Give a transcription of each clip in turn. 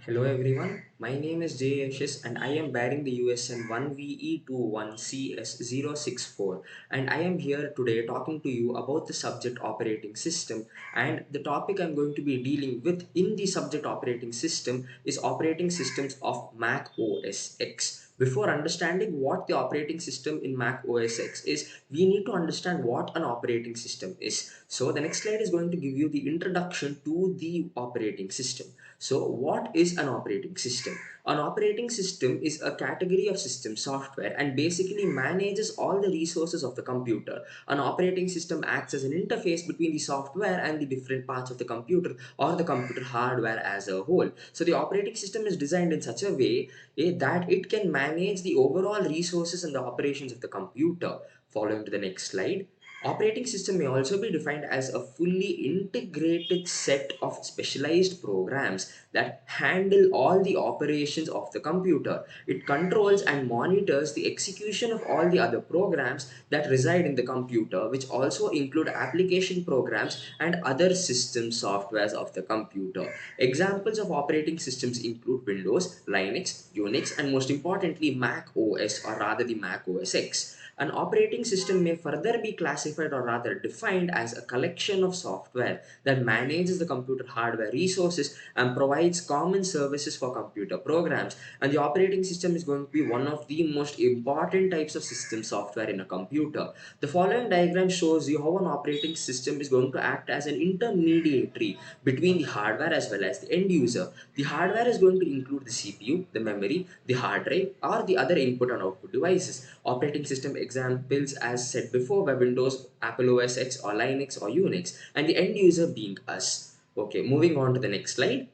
Hello everyone, my name is Jay Ashish and I am bearing the USN 1VE21CS064 and I am here today talking to you about the subject operating system, and the topic I'm going to be dealing with in the subject operating system is operating systems of Mac OS X. Before understanding what the operating system in Mac OS X is, we need to understand what an operating system is. So the next slide is going to give you the introduction to the operating system. So, what is an operating system? An operating system is a category of system software and basically manages all the resources of the computer. An operating system acts as an interface between the software and the different parts of the computer or the computer hardware as a whole. So, the operating system is designed in such a way that it can manage the overall resources and the operations of the computer. Following to the next slide. Operating system may also be defined as a fully integrated set of specialized programs that handle all the operations of the computer. It controls and monitors the execution of all the other programs that reside in the computer, which also include application programs and other system softwares of the computer. Examples of operating systems include Windows, Linux, Unix, and most importantly, Mac OS, or rather the Mac OS X. An operating system may further be classified or rather defined as a collection of software that manages the computer hardware resources and provides common services for computer programs. And the operating system is going to be one of the most important types of system software in a computer. The following diagram shows you how an operating system is going to act as an intermediary between the hardware as well as the end user. The hardware is going to include the CPU, the memory, the hard drive, or the other input and output devices. Operating system examples, as said before, were Windows, Apple OS X, or Linux, or Unix, and the end user being us. Okay, moving on to the next slide.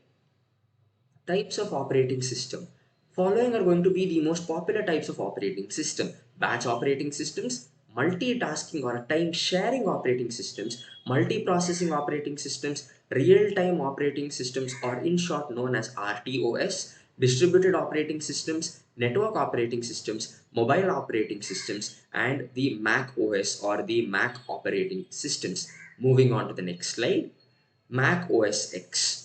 Types of operating system. Following are going to be the most popular types of operating system: batch operating systems, multitasking or time sharing operating systems, multiprocessing operating systems, real time operating systems, or in short known as RTOS, distributed operating systems, network operating systems, mobile operating systems, and the Mac OS or the Mac operating systems. Moving on to the next slide. Mac OS X.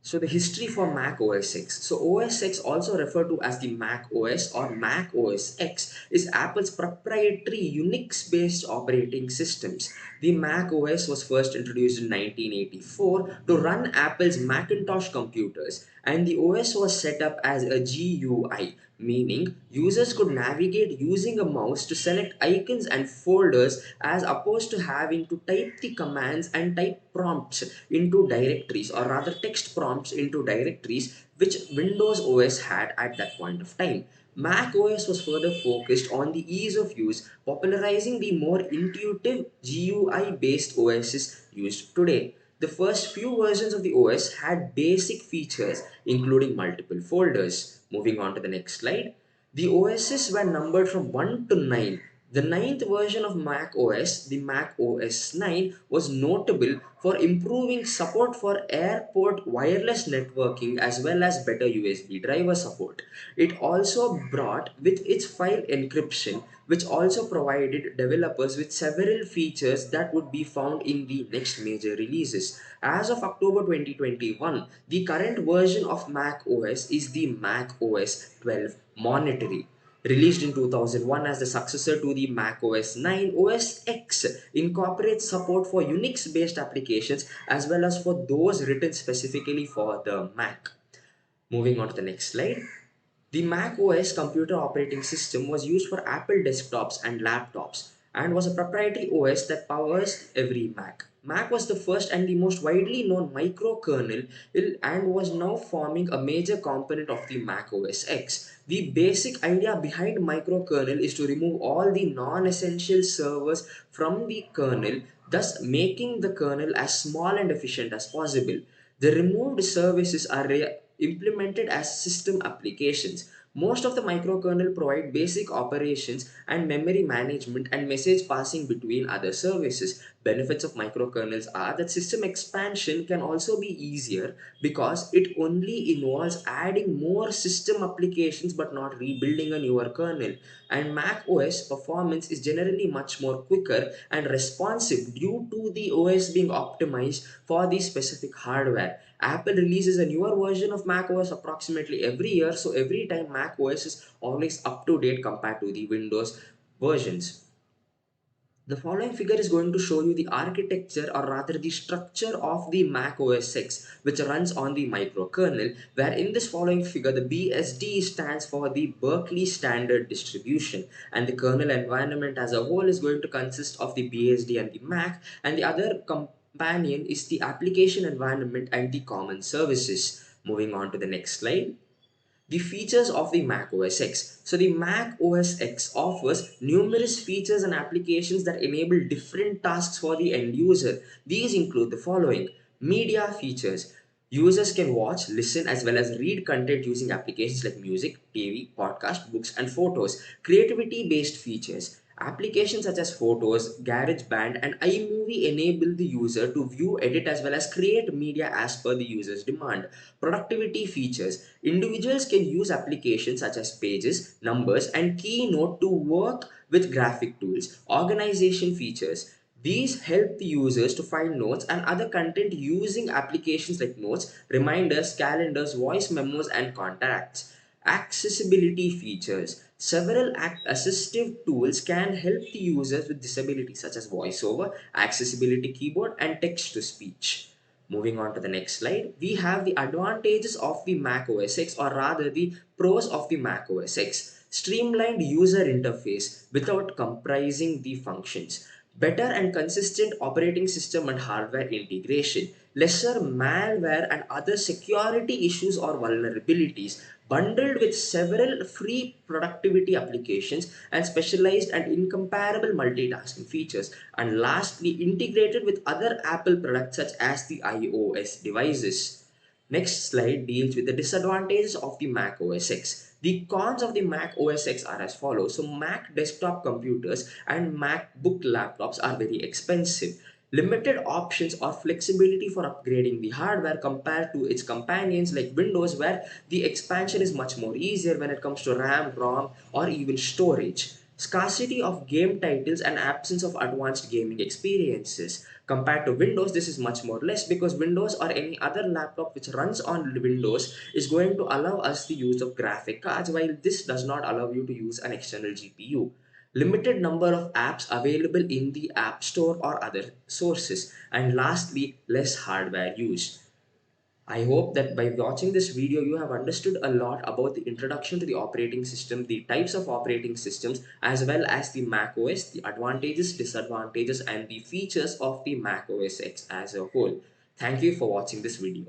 So the history for Mac OS X. So OS X, also referred to as the Mac OS or Mac OS X, is Apple's proprietary Unix-based operating systems. The Mac OS was first introduced in 1984 to run Apple's Macintosh computers, and the OS was set up as a GUI, meaning users could navigate using a mouse to select icons and folders as opposed to having to type the commands and type prompts into directories, or rather text prompts into directories, which Windows OS had at that point of time. Mac OS was further focused on the ease of use, popularizing the more intuitive GUI based OSs used today. The first few versions of the OS had basic features, including multiple folders. Moving on to the next slide. The OSs were numbered from 1 to 9. The ninth version of Mac OS, the Mac OS 9, was notable for improving support for airport wireless networking as well as better USB driver support. It also brought with its file encryption, which also provided developers with several features that would be found in the next major releases. As of October 2021, the current version of Mac OS is the Mac OS 12 Monterey. Released in 2001 as the successor to the Mac OS 9, OS X incorporates support for Unix based applications as well as for those written specifically for the Mac. Moving on to the next slide. The Mac OS computer operating system was used for Apple desktops and laptops and was a proprietary OS that powers every Mac. Mac was the first and the most widely known microkernel and was now forming a major component of the Mac OS X. The basic idea behind microkernel is to remove all the non-essential servers from the kernel, thus making the kernel as small and efficient as possible. The removed services are implemented as system applications. Most of the microkernel provide basic operations and memory management and message passing between other services. Benefits of microkernels are that system expansion can also be easier because it only involves adding more system applications but not rebuilding a newer kernel. And Mac OS performance is generally much more quicker and responsive due to the OS being optimized for the specific hardware. Apple releases a newer version of Mac OS approximately every year, so every time Mac OS is always up to date compared to the Windows versions. The following figure is going to show you the architecture, or rather the structure of the Mac OS X, which runs on the microkernel, where in this following figure the BSD stands for the Berkeley Standard Distribution, and the kernel environment as a whole is going to consist of the BSD and the Mac, and the other companion is the application environment and the common services. Moving on to the next slide. The features of the Mac OS X. So the Mac OS X offers numerous features and applications that enable different tasks for the end user. These include the following: media features. Users can watch, listen, as well as read content using applications like music, TV, podcast, books, and photos. Creativity based features. Applications such as Photos, GarageBand, and iMovie enable the user to view, edit, as well as create media as per the user's demand. Productivity features. Individuals can use applications such as Pages, Numbers, and Keynote to work with graphic tools. Organization features. These help the users to find notes and other content using applications like Notes, Reminders, Calendars, Voice memos, and Contacts. Accessibility features. Several assistive tools can help the users with disabilities such as VoiceOver, accessibility keyboard, and text to speech. Moving on to the next slide, we have the advantages of the Mac OS X, or rather the pros of the Mac OS X. Streamlined user interface without comprising the functions. Better and consistent operating system and hardware integration. Lesser malware and other security issues or vulnerabilities, bundled with several free productivity applications and specialized and incomparable multitasking features, and lastly integrated with other Apple products such as the iOS devices. Next slide deals with the disadvantages of the Mac OS X. The cons of the Mac OS X are as follows. So Mac desktop computers and MacBook laptops are very expensive. Limited options or flexibility for upgrading the hardware compared to its companions like Windows, where the expansion is much more easier when it comes to RAM, ROM, or even storage. Scarcity of game titles and absence of advanced gaming experiences. Compared to Windows, this is much more less, because Windows or any other laptop which runs on Windows is going to allow us the use of graphic cards, while this does not allow you to use an external GPU. Limited number of apps available in the App Store or other sources. And lastly, less hardware use. I hope that by watching this video, you have understood a lot about the introduction to the operating system, the types of operating systems, as well as the Mac OS, the advantages, disadvantages, and the features of the Mac OS X as a whole. Thank you for watching this video.